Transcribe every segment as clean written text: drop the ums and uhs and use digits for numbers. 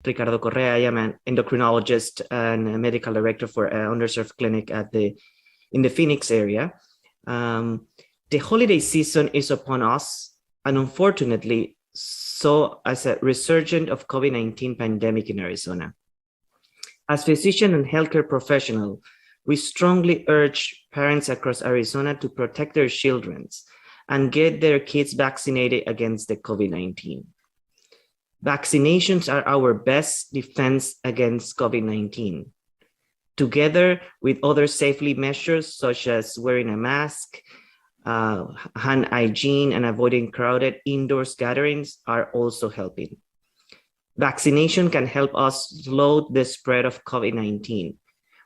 Ricardo Correa. I am an endocrinologist and a medical director for an underserved clinic in the Phoenix area. The holiday season is upon us, and unfortunately, so as a resurgence of COVID-19 pandemic in Arizona. As physician and healthcare professional, we strongly urge parents across Arizona to protect their children and get their kids vaccinated against the COVID-19. Vaccinations are our best defense against COVID-19. Together with other safety measures such as wearing a mask, hand hygiene, and avoiding crowded indoors gatherings are also helping. Vaccination can help us slow the spread of COVID-19,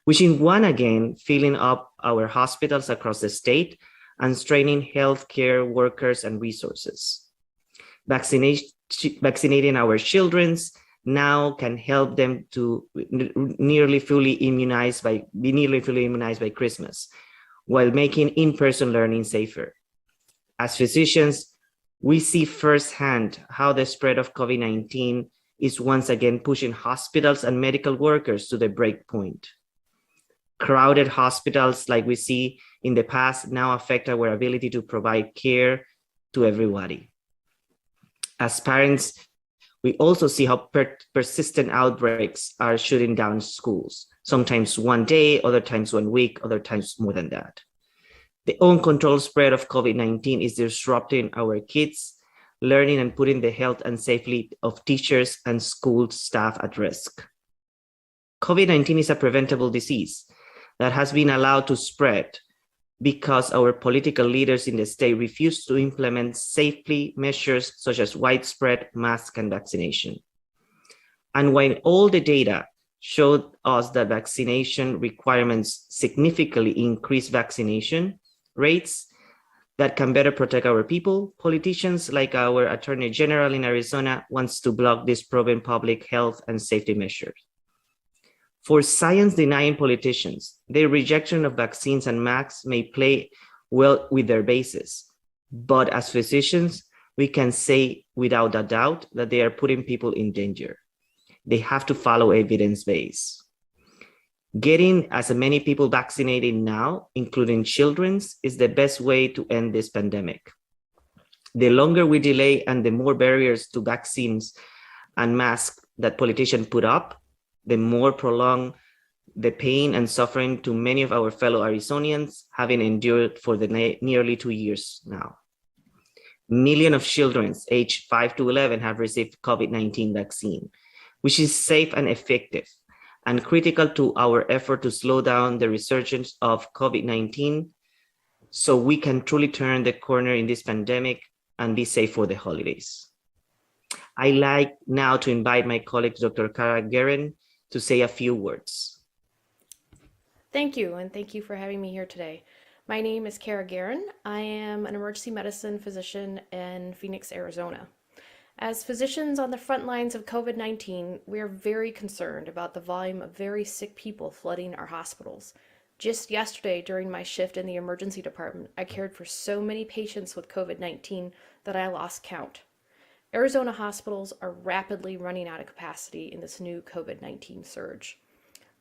which in one again, filling up our hospitals across the state and straining healthcare workers and resources. Vaccinating our children now can help them to be nearly fully immunized by Christmas, while making in-person learning safer. As physicians, we see firsthand how the spread of COVID-19 is once again pushing hospitals and medical workers to the break point. Crowded hospitals like we see in the past now affect our ability to provide care to everybody. As parents, we also see how persistent outbreaks are shutting down schools, sometimes one day, other times 1 week, other times more than that. The uncontrolled spread of COVID-19 is disrupting our kids' learning and putting the health and safety of teachers and school staff at risk. COVID-19 is a preventable disease that has been allowed to spread because our political leaders in the state refuse to implement safety measures such as widespread mask and vaccination. And while all the data showed us that vaccination requirements significantly increase vaccination rates that can better protect our people, politicians like our Attorney General in Arizona wants to block these proven public health and safety measures. For science-denying politicians, their rejection of vaccines and masks may play well with their bases. But as physicians, we can say without a doubt that they are putting people in danger. They have to follow evidence-based. Getting as many people vaccinated now, including children, is the best way to end this pandemic. The longer we delay and the more barriers to vaccines and masks that politicians put up, the more prolonged the pain and suffering to many of our fellow Arizonians having endured for the nearly 2 years now. Millions of children aged 5 to 11 have received COVID-19 vaccine, which is safe and effective and critical to our effort to slow down the resurgence of COVID-19 so we can truly turn the corner in this pandemic and be safe for the holidays. I'd like now to invite my colleague, Dr. Carla Guerin, to say a few words. Thank you, and thank you for having me here today. My name is Carla Guerin. I am an emergency medicine physician in Phoenix, Arizona. As physicians on the front lines of COVID-19, we are very concerned about the volume of very sick people flooding our hospitals. Just yesterday, during my shift in the emergency department, I cared for so many patients with COVID-19 that I lost count. Arizona hospitals are rapidly running out of capacity in this new COVID-19 surge.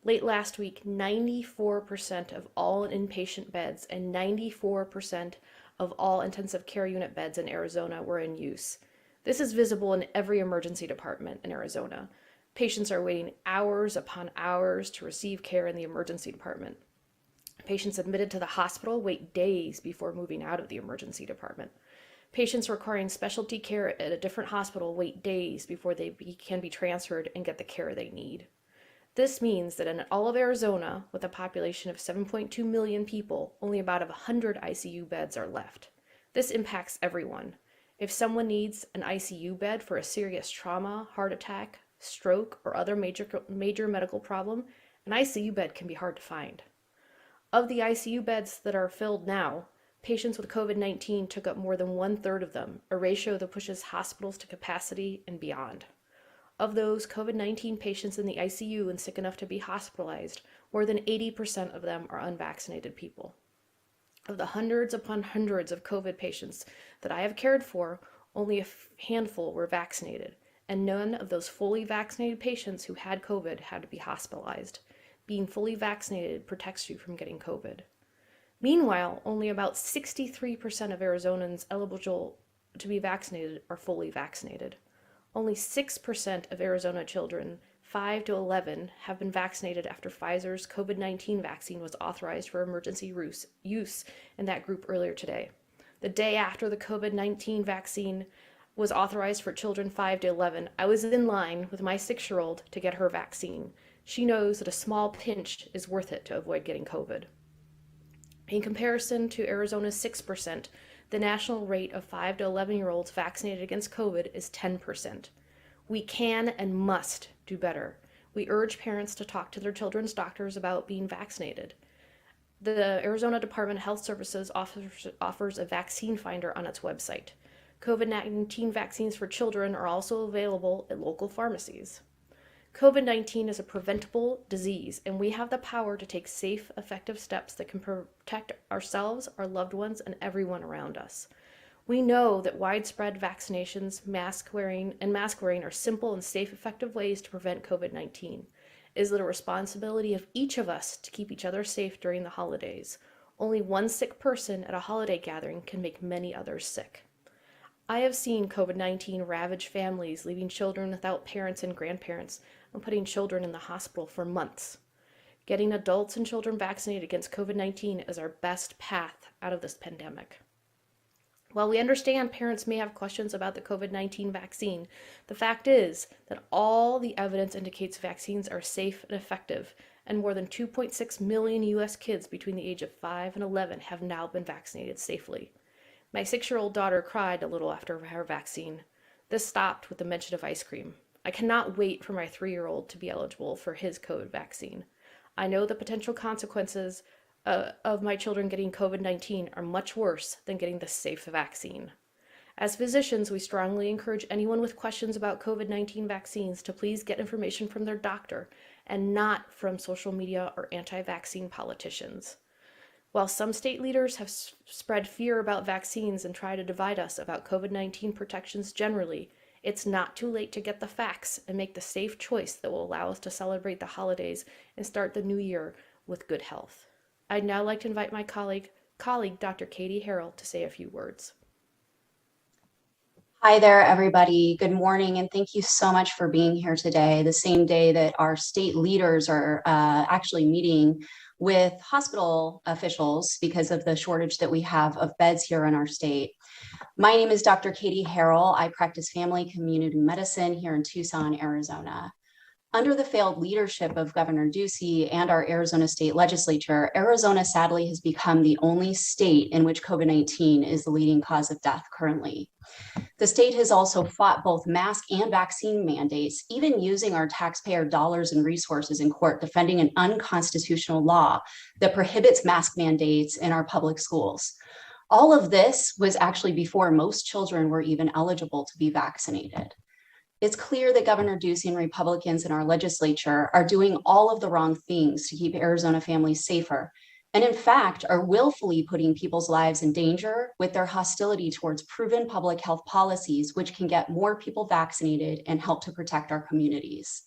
Late last week, 94% of all inpatient beds and 94% of all intensive care unit beds in Arizona were in use. This is visible in every emergency department in Arizona. Patients are waiting hours upon hours to receive care in the emergency department. Patients admitted to the hospital wait days before moving out of the emergency department. Patients requiring specialty care at a different hospital wait days before they can be transferred and get the care they need. This means that in all of Arizona, with a population of 7.2 million people, only about 100 ICU beds are left. This impacts everyone. If someone needs an ICU bed for a serious trauma, heart attack, stroke, or other major medical problem, an ICU bed can be hard to find. Of the ICU beds that are filled now, patients with COVID-19 took up more than 1/3 of them, a ratio that pushes hospitals to capacity and beyond. Of those COVID-19 patients in the ICU and sick enough to be hospitalized, more than 80% of them are unvaccinated people. Of the hundreds upon hundreds of COVID patients that I have cared for, only a handful were vaccinated, and none of those fully vaccinated patients who had COVID had to be hospitalized. Being fully vaccinated protects you from getting COVID. Meanwhile, only about 63% of Arizonans eligible to be vaccinated are fully vaccinated. Only 6% of Arizona children 5 to 11 have been vaccinated after Pfizer's COVID-19 vaccine was authorized for emergency use in that group earlier today. The day after the COVID-19 vaccine was authorized for children 5 to 11, I was in line with my 6-year-old to get her vaccine. She knows that a small pinch is worth it to avoid getting COVID. In comparison to Arizona's 6%, the national rate of 5 to 11-year-olds vaccinated against COVID is 10%. We can and must do better. We urge parents to talk to their children's doctors about being vaccinated. The Arizona Department of Health Services offers a vaccine finder on its website. COVID-19 vaccines for children are also available at local pharmacies. COVID-19 is a preventable disease, and we have the power to take safe, effective steps that can protect ourselves, our loved ones, and everyone around us. We know that widespread vaccinations, mask wearing are simple and safe, effective ways to prevent COVID-19. It is the responsibility of each of us to keep each other safe during the holidays. Only one sick person at a holiday gathering can make many others sick. I have seen COVID-19 ravage families, leaving children without parents and grandparents and putting children in the hospital for months. Getting adults and children vaccinated against COVID-19 is our best path out of this pandemic. While we understand parents may have questions about the COVID-19 vaccine, the fact is that all the evidence indicates vaccines are safe and effective, and more than 2.6 million U.S. kids between the age of 5 and 11 have now been vaccinated safely. My 6-year-old daughter cried a little after her vaccine. This stopped with the mention of ice cream. I cannot wait for my 3-year-old to be eligible for his COVID vaccine. I know the potential consequences of my children getting COVID-19 are much worse than getting the safe vaccine. As physicians, we strongly encourage anyone with questions about COVID-19 vaccines to please get information from their doctor and not from social media or anti-vaccine politicians. While some state leaders have spread fear about vaccines and try to divide us about COVID-19 protections generally, it's not too late to get the facts and make the safe choice that will allow us to celebrate the holidays and start the new year with good health. I'd now like to invite my colleague, Dr. Katie Harrell, to say a few words. Hi there, everybody. Good morning, and thank you so much for being here today, the same day that our state leaders are actually meeting with hospital officials because of the shortage that we have of beds here in our state. My name is Dr. Katie Harrell. I practice family community medicine here in Tucson, Arizona. Under the failed leadership of Governor Ducey and our Arizona state legislature, Arizona sadly has become the only state in which COVID-19 is the leading cause of death currently. The state has also fought both mask and vaccine mandates, even using our taxpayer dollars and resources in court, defending an unconstitutional law that prohibits mask mandates in our public schools. All of this was actually before most children were even eligible to be vaccinated. It's clear that Governor Ducey and Republicans in our legislature are doing all of the wrong things to keep Arizona families safer, and in fact are willfully putting people's lives in danger with their hostility towards proven public health policies, which can get more people vaccinated and help to protect our communities.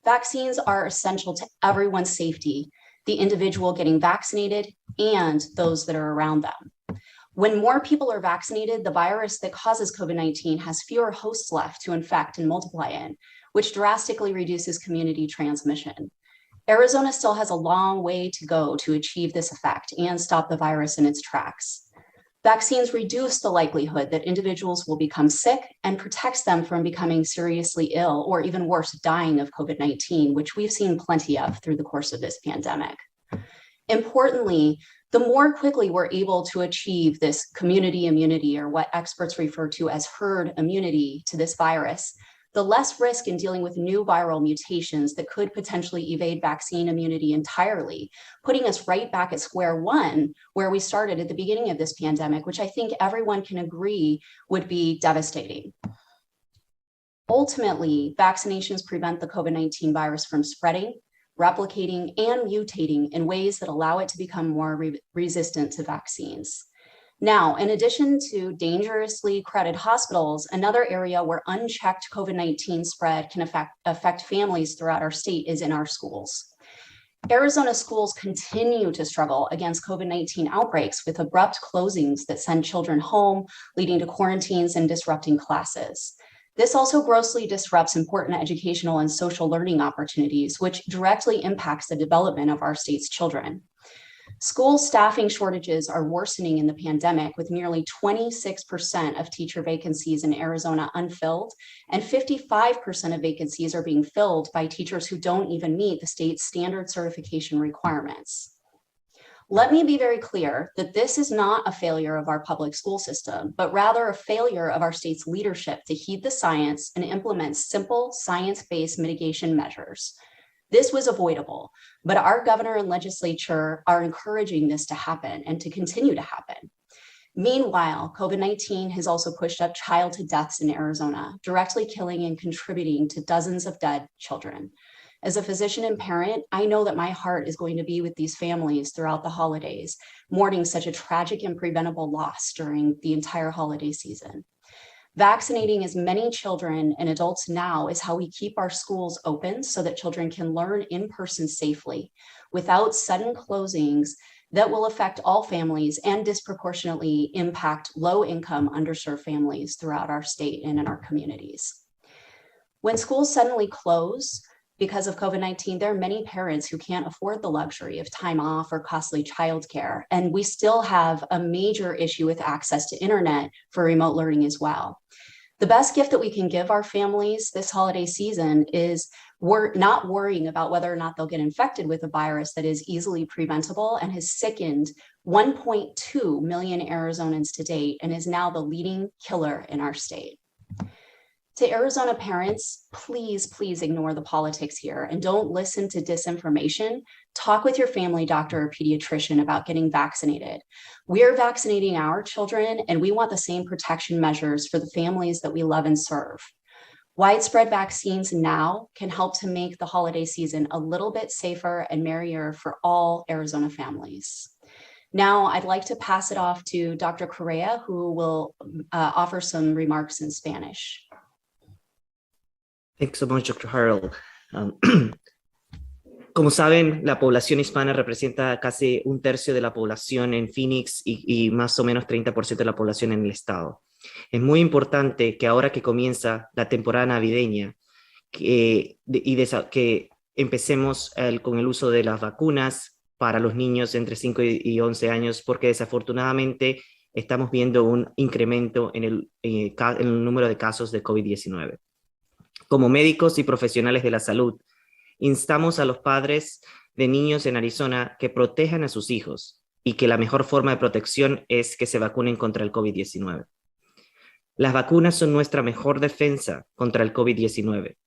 Vaccines are essential to everyone's safety, the individual getting vaccinated and those that are around them. When more people are vaccinated, the virus that causes COVID-19 has fewer hosts left to infect and multiply in, which drastically reduces community transmission. Arizona still has a long way to go to achieve this effect and stop the virus in its tracks. Vaccines reduce the likelihood that individuals will become sick and protects them from becoming seriously ill or even worse, dying of COVID-19, which we've seen plenty of through the course of this pandemic. Importantly, the more quickly we're able to achieve this community immunity, or what experts refer to as herd immunity to this virus, the less risk in dealing with new viral mutations that could potentially evade vaccine immunity entirely, putting us right back at square one where we started at the beginning of this pandemic, which I think everyone can agree would be devastating. Ultimately, vaccinations prevent the COVID-19 virus from spreading, replicating, and mutating in ways that allow it to become more resistant to vaccines. Now, in addition to dangerously crowded hospitals, another area where unchecked COVID-19 spread can affect families throughout our state is in our schools. Arizona schools continue to struggle against COVID-19 outbreaks with abrupt closings that send children home, leading to quarantines and disrupting classes. This also grossly disrupts important educational and social learning opportunities, which directly impacts the development of our state's children. School staffing shortages are worsening in the pandemic, with nearly 26% of teacher vacancies in Arizona unfilled, and 55% of vacancies are being filled by teachers who don't even meet the state's standard certification requirements. Let me be very clear that this is not a failure of our public school system, but rather a failure of our state's leadership to heed the science and implement simple science-based mitigation measures. This was avoidable, but our governor and legislature are encouraging this to happen and to continue to happen. Meanwhile, COVID-19 has also pushed up childhood deaths in Arizona, directly killing and contributing to dozens of dead children. As a physician and parent, I know that my heart is going to be with these families throughout the holidays, mourning such a tragic and preventable loss during the entire holiday season. Vaccinating as many children and adults now is how we keep our schools open so that children can learn in person safely without sudden closings that will affect all families and disproportionately impact low-income, underserved families throughout our state and in our communities. When schools suddenly close because of COVID-19, there are many parents who can't afford the luxury of time off or costly childcare, and we still have a major issue with access to internet for remote learning as well. The best gift that we can give our families this holiday season is we're not worrying about whether or not they'll get infected with a virus that is easily preventable and has sickened 1.2 million Arizonans to date and is now the leading killer in our state. To Arizona parents, please, please ignore the politics here and don't listen to disinformation. Talk with your family doctor or pediatrician about getting vaccinated. We are vaccinating our children, and we want the same protection measures for the families that we love and serve. Widespread vaccines now can help to make the holiday season a little bit safer and merrier for all Arizona families. Now, I'd like to pass it off to Dr. Correa, who will offer some remarks in Spanish. Thanks so much, Dr. Harold. Como saben, la población hispana representa casi un tercio de la población en Phoenix y más o menos 30% de la población en el estado. Es muy importante que ahora que comienza la temporada navideña que empecemos con el uso de las vacunas para los niños entre 5 y 11 años, porque desafortunadamente estamos viendo un incremento en el número de casos de COVID-19. Como médicos y profesionales de la salud, instamos a los padres de niños en Arizona que protejan a sus hijos y que la mejor forma de protección es que se vacunen contra el COVID-19. Las vacunas son nuestra mejor defensa contra el COVID-19,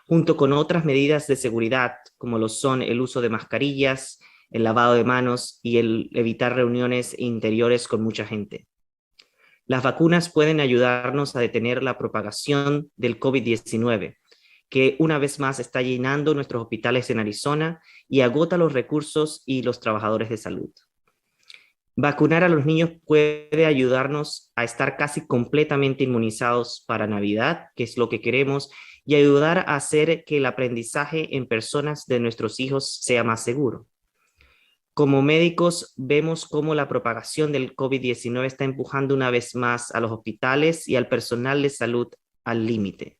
junto con otras medidas de seguridad como lo son el uso de mascarillas, el lavado de manos y el evitar reuniones interiores con mucha gente. Las vacunas pueden ayudarnos a detener la propagación del COVID-19, que una vez más está llenando nuestros hospitales en Arizona y agota los recursos y los trabajadores de salud. Vacunar a los niños puede ayudarnos a estar casi completamente inmunizados para Navidad, que es lo que queremos, y ayudar a hacer que el aprendizaje en personas de nuestros hijos sea más seguro. Como médicos, vemos cómo la propagación del COVID-19 está empujando una vez más a los hospitales y al personal de salud al límite.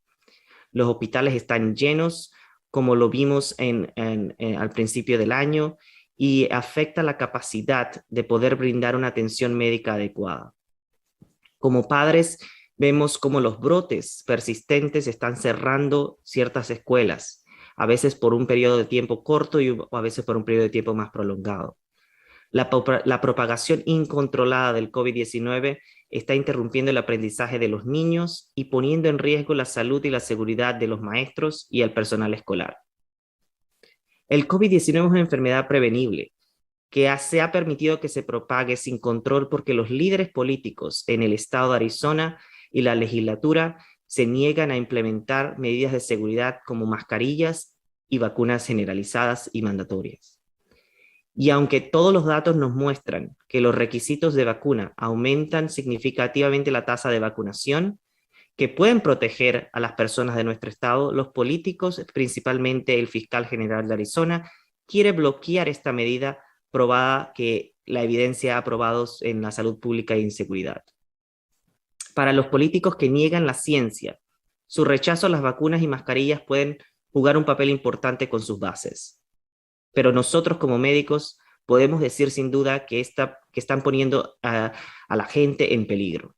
Los hospitales están llenos, como lo vimos al principio del año, y afecta la capacidad de poder brindar una atención médica adecuada. Como padres, vemos cómo los brotes persistentes están cerrando ciertas escuelas, a veces por un periodo de tiempo corto o a veces por un periodo de tiempo más prolongado. La propagación incontrolada del COVID-19 está interrumpiendo el aprendizaje de los niños y poniendo en riesgo la salud y la seguridad de los maestros y el personal escolar. El COVID-19 es una enfermedad prevenible que se ha permitido que se propague sin control porque los líderes políticos en el estado de Arizona y la legislatura se niegan a implementar medidas de seguridad como mascarillas y vacunas generalizadas y mandatorias. Y aunque todos los datos nos muestran que los requisitos de vacuna aumentan significativamente la tasa de vacunación, que pueden proteger a las personas de nuestro estado, los políticos, principalmente el fiscal general de Arizona, quiere bloquear esta medida probada que la evidencia ha probado en la salud pública e inseguridad. Para los políticos que niegan la ciencia, su rechazo a las vacunas y mascarillas pueden jugar un papel importante con sus bases. Pero nosotros como médicos podemos decir sin duda que están poniendo a la gente en peligro.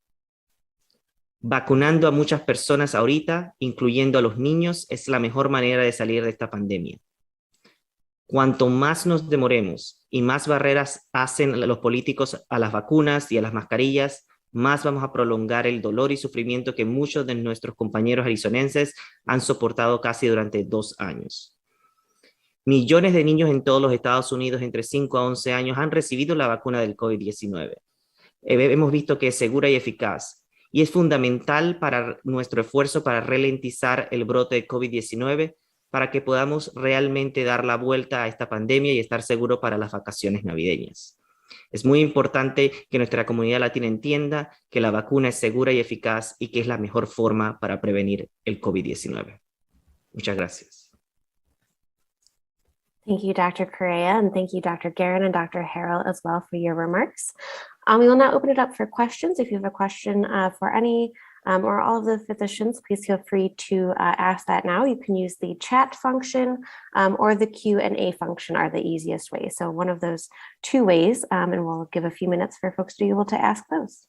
Vacunando a muchas personas ahorita, incluyendo a los niños, es la mejor manera de salir de esta pandemia. Cuanto más nos demoremos y más barreras hacen los políticos a las vacunas y a las mascarillas, más vamos a prolongar el dolor y sufrimiento que muchos de nuestros compañeros arizonenses han soportado casi durante 2 años. Millones de niños en todos los Estados Unidos entre 5 a 11 años han recibido la vacuna del COVID-19. Hemos visto que es segura y eficaz, y es fundamental para nuestro esfuerzo para ralentizar el brote de COVID-19 para que podamos realmente dar la vuelta a esta pandemia y estar seguros para las vacaciones navideñas. Es muy importante que nuestra comunidad latina entienda que la vacuna es segura y eficaz y que es la mejor forma para prevenir el COVID-19. Muchas gracias. Thank you, Dr. Correa, and thank you, Dr. Guerin and Dr. Harrell as well for your remarks. We will now open it up for questions. If you have a question for any or all of the physicians, please feel free to ask that now. You can use the chat function or the Q&A function are the easiest way. So one of those 2 ways, and we'll give a few minutes for folks to be able to ask those.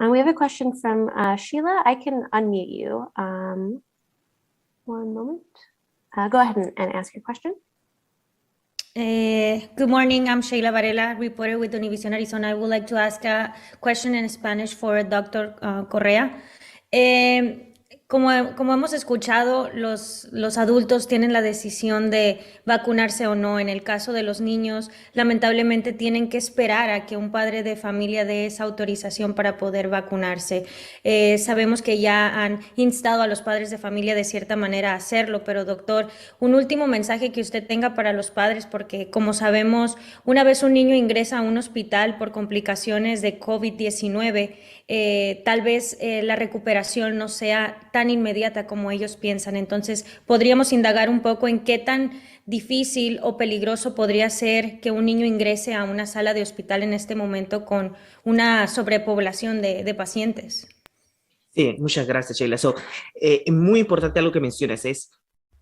We have a question from Sheila. I can unmute you. One moment. Go ahead and ask your question. Good morning, I'm Sheila Varela, reporter with Univision Arizona. I would like to ask a question in Spanish for Dr. Correa. Como hemos escuchado, los adultos tienen la decisión de vacunarse o no. En el caso de los niños, lamentablemente tienen que esperar a que un padre de familia dé esa autorización para poder vacunarse. Sabemos que ya han instado a los padres de familia de cierta manera a hacerlo, pero doctor, un último mensaje que usted tenga para los padres, porque como sabemos, una vez un niño ingresa a un hospital por complicaciones de COVID-19, tal vez la recuperación no sea tan inmediata como ellos piensan. Entonces, podríamos indagar un poco en qué tan difícil o peligroso podría ser que un niño ingrese a una sala de hospital en este momento con una sobrepoblación de pacientes. Sí, muchas gracias, Sheila. Muy importante algo que mencionas, es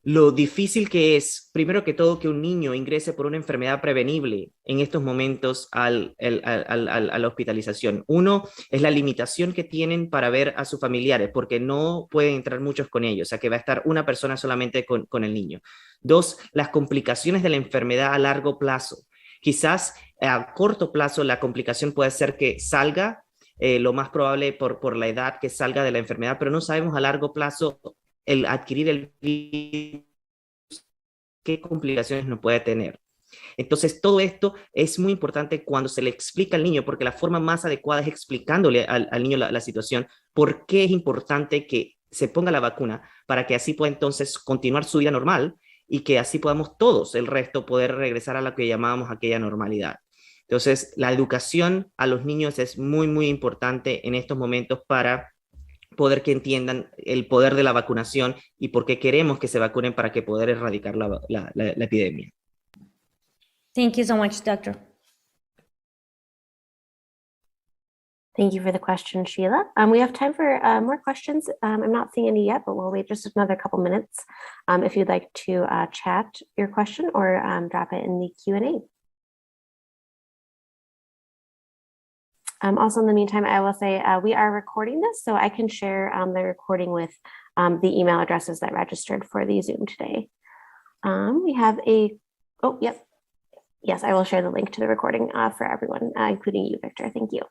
lo difícil que es, primero que todo, que un niño ingrese por una enfermedad prevenible en estos momentos a la hospitalización. Uno, es la limitación que tienen para ver a sus familiares, porque no pueden entrar muchos con ellos, o sea que va a estar una persona solamente con el niño. 2, las complicaciones de la enfermedad a largo plazo. Quizás a corto plazo la complicación puede ser que salga, lo más probable por la edad que salga de la enfermedad, pero no sabemos a largo plazo el adquirir el virus, qué complicaciones no puede tener. Entonces, todo esto es muy importante cuando se le explica al niño, porque la forma más adecuada es explicándole al niño la situación, por qué es importante que se ponga la vacuna, para que así pueda entonces continuar su vida normal y que así podamos todos, el resto, poder regresar a lo que llamábamos aquella normalidad. Entonces, la educación a los niños es muy, muy importante en estos momentos para poder que entiendan el poder de la vacunación y por qué queremos que se vacunen para que poder erradicar la epidemia. Thank you so much, doctor. Thank you for the question, Sheila. We have time for more questions. I'm not seeing any yet, but we'll wait just another couple minutes if you'd like to chat your question or drop it in the Q&A. Also, in the meantime, I will say we are recording this, so I can share the recording with the email addresses that registered for the Zoom today. We have yes, I will share the link to the recording for everyone, including you, Victor. Thank you.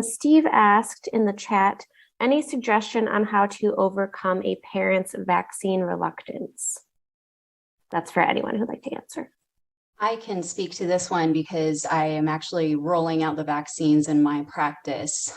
Steve asked in the chat, any suggestion on how to overcome a parent's vaccine reluctance? That's for anyone who'd like to answer. I can speak to this one because I am actually rolling out the vaccines in my practice.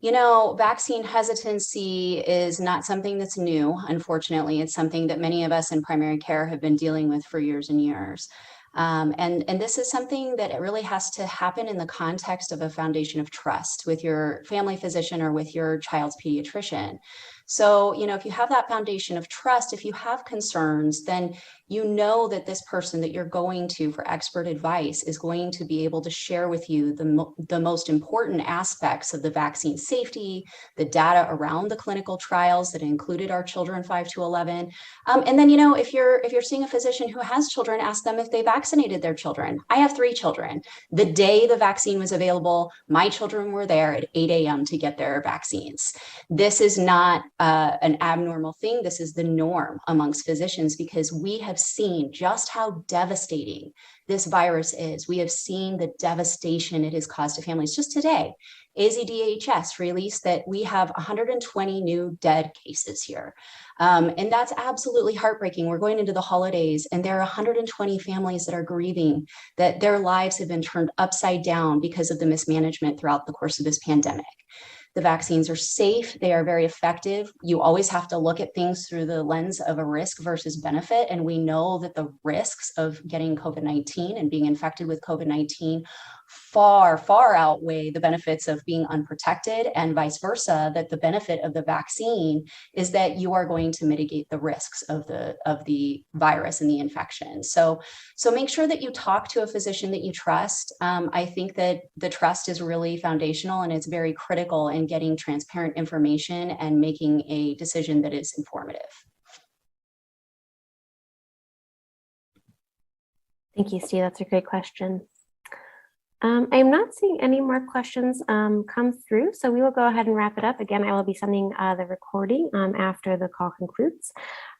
You know, vaccine hesitancy is not something that's new. Unfortunately, it's something that many of us in primary care have been dealing with for years and years. And this is something that it really has to happen in the context of a foundation of trust with your family physician or with your child's pediatrician. So, you know, if you have that foundation of trust, if you have concerns, then you know that this person that you're going to for expert advice is going to be able to share with you the most important aspects of the vaccine safety, the data around the clinical trials that included our children 5 to 11. And then, you know, if you're seeing a physician who has children, ask them if they vaccinated their children. I have 3 children. The day the vaccine was available, my children were there at 8 a.m. to get their vaccines. This is not an abnormal thing. This is the norm amongst physicians because we have seen just how devastating this virus is. We have seen the devastation it has caused to families. Just today, AZDHS released that we have 120 new dead cases here. And that's absolutely heartbreaking. We're going into the holidays and there are 120 families that are grieving that their lives have been turned upside down because of the mismanagement throughout the course of this pandemic. The vaccines are safe. They are very effective. You always have to look at things through the lens of a risk versus benefit. And we know that the risks of getting COVID-19 and being infected with COVID-19 far, far outweigh the benefits of being unprotected, and vice versa, that the benefit of the vaccine is that you are going to mitigate the risks of the virus and the infection. So make sure that you talk to a physician that you trust. I think that the trust is really foundational and it's very critical in getting transparent information and making a decision that is informative. Thank you, Steve. That's a great question. I'm not seeing any more questions come through, so we will go ahead and wrap it up. Again, I will be sending the recording after the call concludes.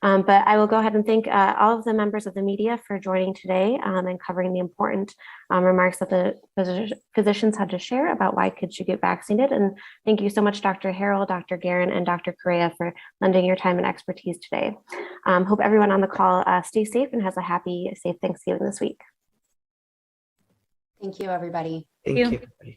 But I will go ahead and thank all of the members of the media for joining today and covering the important remarks that the physicians had to share about why kids should get vaccinated. And thank you so much, Dr. Harrell, Dr. Guerin, and Dr. Correa for lending your time and expertise today. Hope everyone on the call stays safe and has a happy, safe Thanksgiving this week. Thank you, everybody. Thank you.